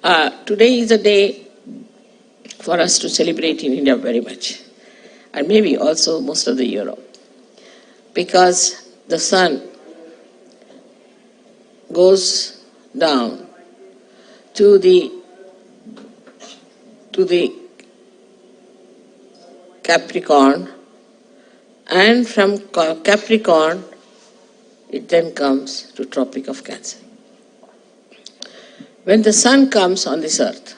Today is a day for us to celebrate in India very much, and maybe also most of the Europe, because the sun goes down to the Capricorn, and from Capricorn it then comes to Tropic of Cancer. When the sun comes on this earth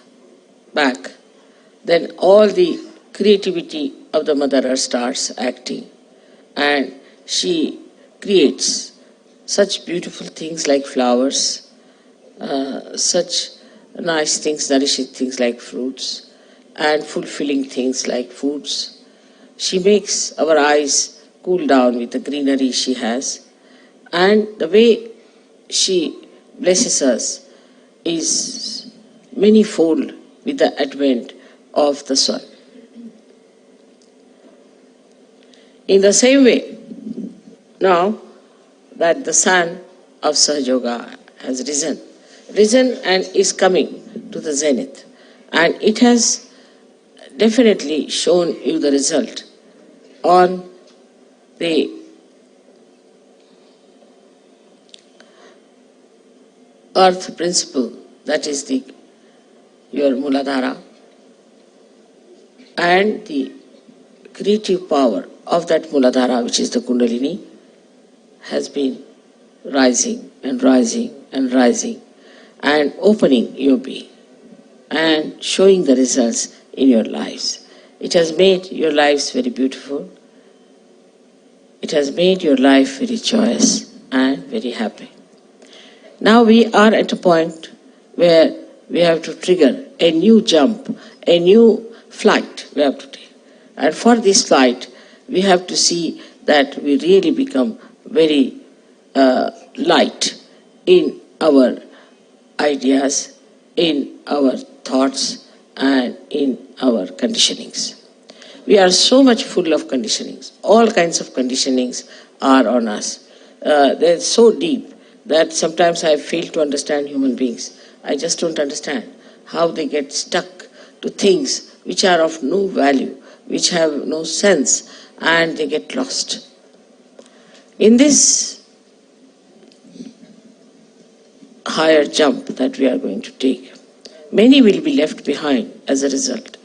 back, then all the creativity of the Mother Earth starts acting, and she creates such beautiful things like flowers, such nice things, nourishing things like fruits, and fulfilling things like foods. She makes our eyes cool down with the greenery she has, and the way she blesses us is manifold with the advent of the sun. In the same way, now that the sun of Sahaja Yoga has risen and is coming to the zenith, and it has definitely shown you the result on the earth principle, that is your Muladhara, and the creative power of that Muladhara, which is the Kundalini, has been rising and rising and rising and opening your being and showing the results in your lives. It has made your lives very beautiful. It has made your life very joyous and very happy. Now we are at a point where we have to trigger a new jump, a new flight we have to take. And for this flight, we have to see that we really become very light in our ideas, in our thoughts, and in our conditionings. We are so much full of conditionings. All kinds of conditionings are on us. They're so deep that sometimes I fail to understand human beings. I just don't understand how they get stuck to things which are of no value, which have no sense, and they get lost. In this higher jump that we are going to take, many will be left behind as a result,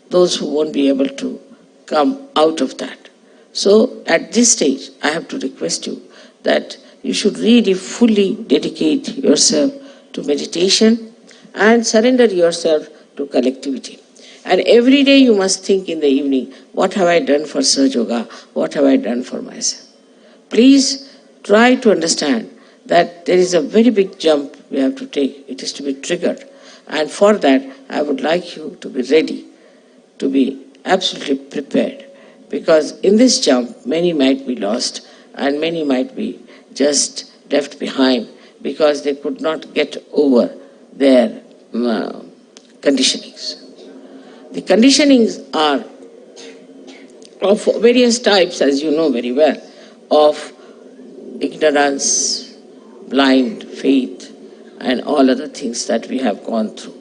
those who won't be able to come out of that. So at this stage, I have to request you that you should really fully dedicate yourself to meditation and surrender yourself to collectivity. And every day you must think in the evening, what have I done for Sahaja Yoga? What have I done for myself? Please try to understand that there is a very big jump we have to take. It is to be triggered. And for that, I would like you to be ready, to be absolutely prepared. Because in this jump, many might be lost and many might be just left behind because they could not get over their conditionings. The conditionings are of various types, as you know very well, of ignorance, blind faith, and all other things that we have gone through.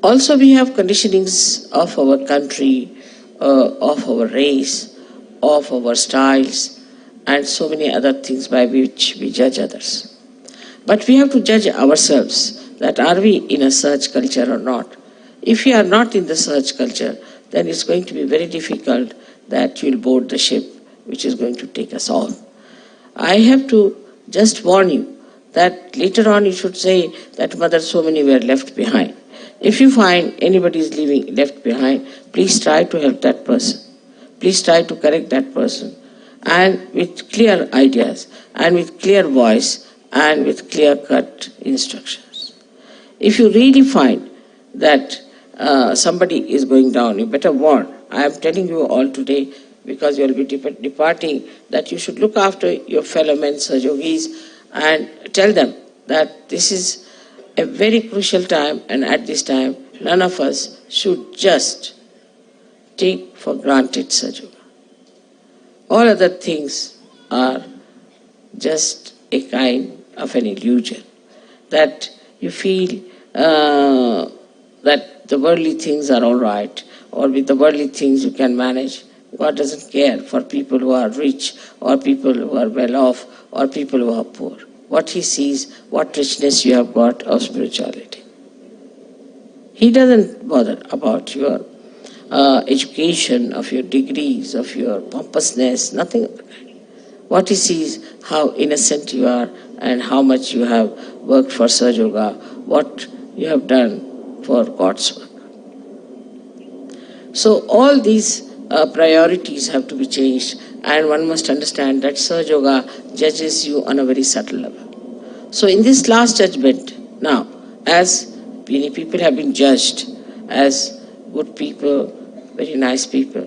Also, we have conditionings of our country, of our race, of our styles, and so many other things by which we judge others. But we have to judge ourselves, that are we in a search culture or not. If we are not in the search culture, then it's going to be very difficult that you'll board the ship which is going to take us all. I have to just warn you that later on you should say that Mother, so many were left behind. If you find anybody is left behind, please try to help that person. Please try to correct that person. And with clear ideas, and with clear voice, and with clear-cut instructions. If you really find that somebody is going down, you better warn. I am telling you all today, because you will be departing, that you should look after your fellow men, Sahajogis, and tell them that this is a very crucial time, and at this time, none of us should just take for granted Sahaja Yoga. All other things are just a kind of an illusion, that you feel that the worldly things are all right, or with the worldly things you can manage. God doesn't care for people who are rich, or people who are well off, or people who are poor. What He sees, what richness you have got of spirituality. He doesn't bother about your education, of your degrees, of your pompousness, nothing of the kind. What He sees, how innocent you are and how much you have worked for Sahaja Yoga, what you have done for God's work. So all these priorities have to be changed, and one must understand that Sahaja Yoga judges you on a very subtle level. So in this last judgment, now, as many people have been judged as good people, very nice people,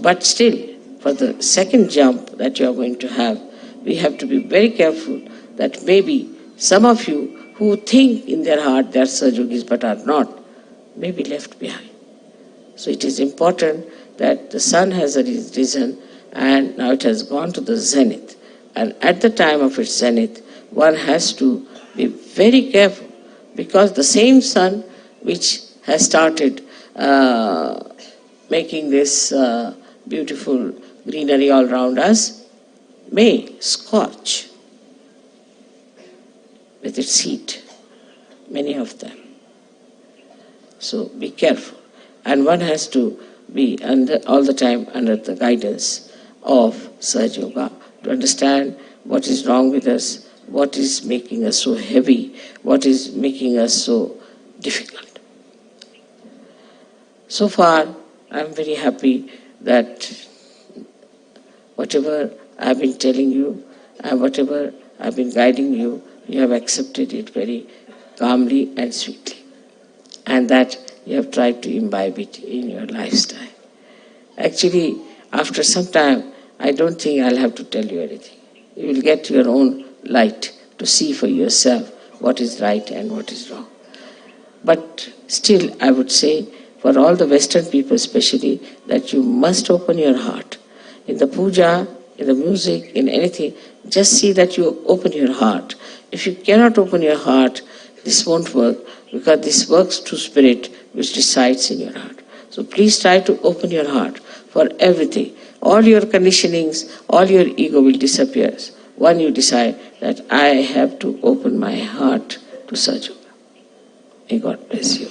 but still, for the second jump that you are going to have, we have to be very careful that maybe some of you who think in their heart they are Sahaja Yogis but are not, may be left behind. So it is important that the sun has risen and now it has gone to the zenith. And at the time of its zenith, one has to be very careful, because the same sun which has started making this beautiful greenery all around us may scorch with its heat, many of them. So be careful. And one has to be all the time under the guidance of Sahaja Yoga to understand what is wrong with us, what is making us so heavy, what is making us so difficult. So far, I am very happy that whatever I have been telling you and whatever I have been guiding you, you have accepted it very calmly and sweetly, and that you have tried to imbibe it in your lifestyle. Actually, after some time, I don't think I'll have to tell you anything. You will get your own light to see for yourself what is right and what is wrong. But still, I would say, for all the Western people especially, that you must open your heart. In the puja, in the music, in anything, just see that you open your heart. If you cannot open your heart, this won't work, because this works through spirit which resides in your heart. So please try to open your heart for everything. All your conditionings, all your ego will disappear. When you decide that I have to open my heart to Sahaja Yoga. May God bless you.